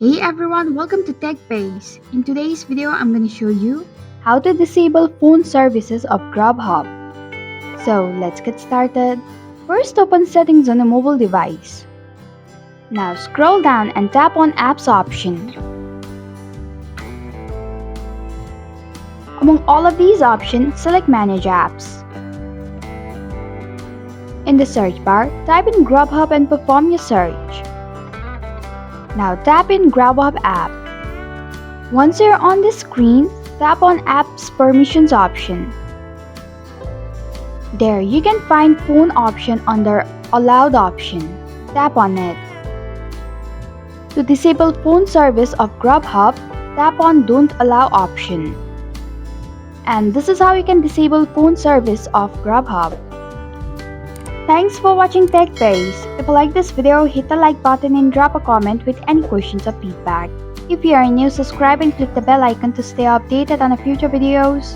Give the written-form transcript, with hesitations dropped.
Hey everyone, welcome to TechBase. In today's video, I'm going to show you how to disable phone services of Grubhub. So let's get started. First, open settings on a mobile device. Now scroll down and tap on apps option. Among all of these options, select manage apps. In the search bar, type in Grubhub and perform your search. Now tap in Grubhub app. Once you're on the screen, tap on Apps Permissions option. There you can find phone option under Allowed option. Tap on it. To disable phone service of Grubhub, tap on Don't Allow option. And this is how you can disable phone service of Grubhub. Thanks for watching TechBase. If you like this video, hit the like button and drop a comment with any questions or feedback. If you are new, subscribe and click the bell icon to stay updated on the future videos.